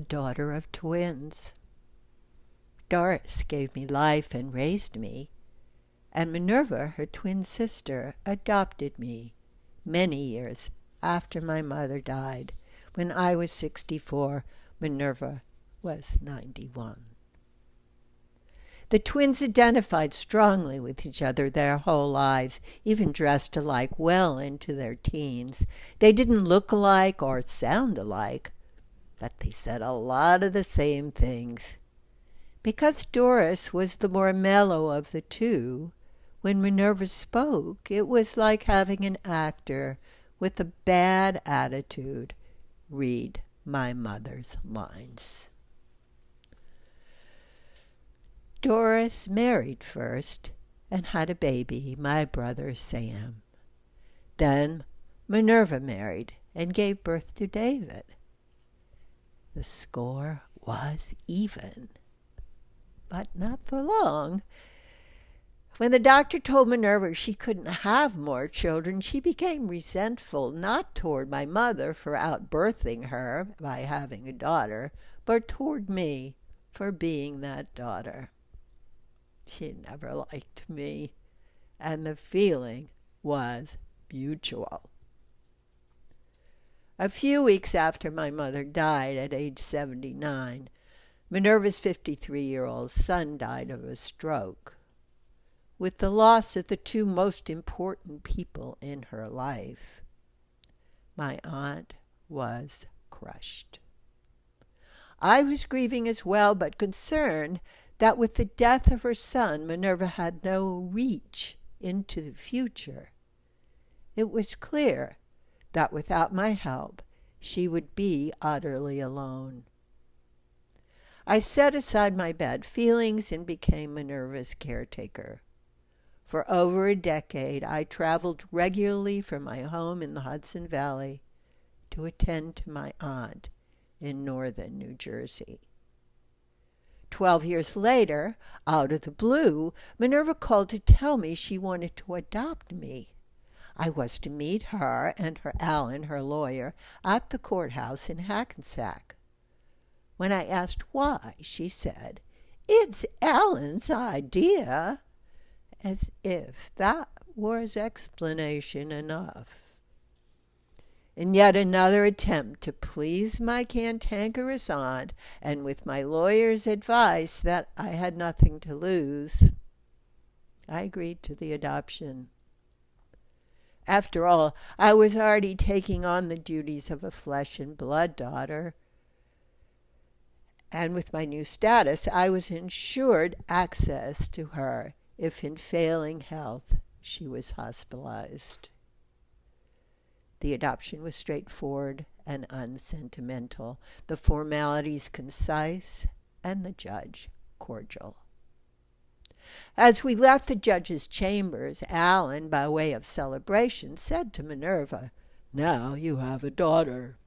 daughter of twins. Doris gave me life and raised me, and Minerva, her twin sister, adopted me many years after my mother died. When I was 64, Minerva was 91. The twins identified strongly with each other their whole lives, even dressed alike well into their teens. They didn't look alike or sound alike, but they said a lot of the same things. Because Doris was the more mellow of the two, when Minerva spoke, it was like having an actor with a bad attitude read my mother's lines. Doris married first and had a baby, my brother Sam. Then Minerva married and gave birth to David. The score was even, but not for long. When the doctor told Minerva she couldn't have more children, she became resentful, not toward my mother for outbirthing her by having a daughter, but toward me for being that daughter. She never liked me, and the feeling was mutual. A few weeks after my mother died at age 79, Minerva's 53-year-old son died of a stroke. With the loss of the two most important people in her life, my aunt was crushed. I was grieving as well, but concerned that with the death of her son, Minerva had no reach into the future. It was clear that without my help, she would be utterly alone. I set aside my bad feelings and became Minerva's caretaker. For over a decade, I traveled regularly from my home in the Hudson Valley to attend to my aunt in northern New Jersey. 12 years later, out of the blue, Minerva called to tell me she wanted to adopt me. I was to meet her and her Alan, her lawyer, at the courthouse in Hackensack. When I asked why, she said, "It's Alan's idea," as if that was explanation enough. In yet another attempt to please my cantankerous aunt, and with my lawyer's advice that I had nothing to lose, I agreed to the adoption. After all, I was already taking on the duties of a flesh and blood daughter, and with my new status, I was ensured access to her if in failing health she was hospitalized. The adoption was straightforward and unsentimental, the formalities concise, and the judge cordial. As we left the judge's chambers, Alan, by way of celebration, said to Minerva, "Now you have a daughter."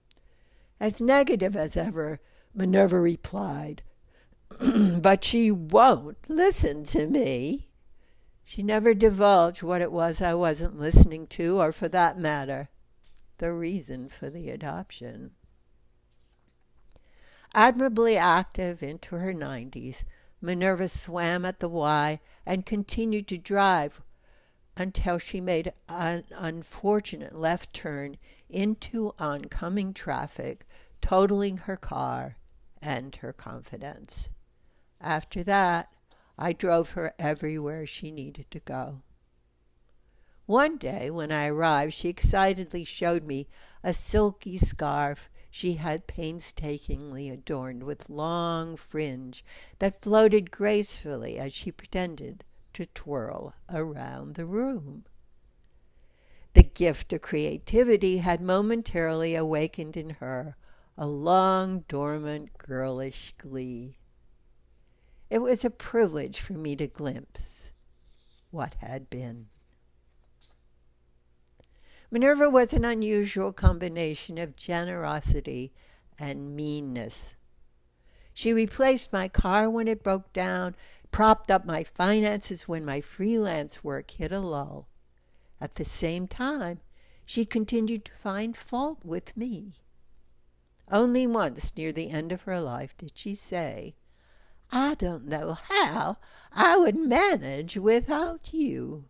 As negative as ever, Minerva replied, "But she won't listen to me." She never divulged what it was I wasn't listening to, or for that matter, the reason for the adoption. Admirably active into her 90s, Minerva swam at the Y and continued to drive until she made an unfortunate left turn into oncoming traffic, totaling her car and her confidence. After that, I drove her everywhere she needed to go. One day, when I arrived, she excitedly showed me a silky scarf she had painstakingly adorned with long fringe that floated gracefully as she pretended to twirl around the room. The gift of creativity had momentarily awakened in her a long dormant girlish glee. It was a privilege for me to glimpse what had been. Minerva was an unusual combination of generosity and meanness. She replaced my car when it broke down, propped up my finances when my freelance work hit a lull. At the same time, she continued to find fault with me. Only once near the end of her life did she say, "I don't know how I would manage without you."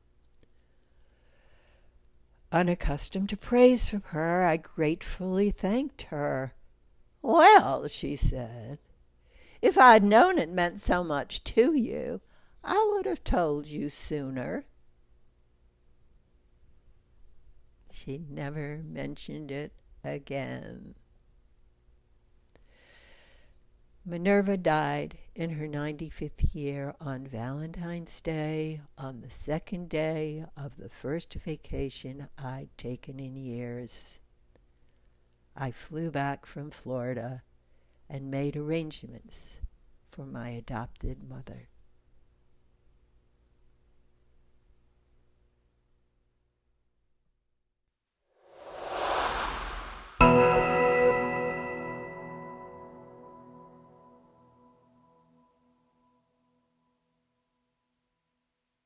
Unaccustomed to praise from her, I gratefully thanked her. "Well," she said, "if I'd known it meant so much to you, I would have told you sooner." She never mentioned it again. Minerva died in her 95th year on Valentine's Day, on the second day of the first vacation I'd taken in years. I flew back from Florida and made arrangements for my adopted mother.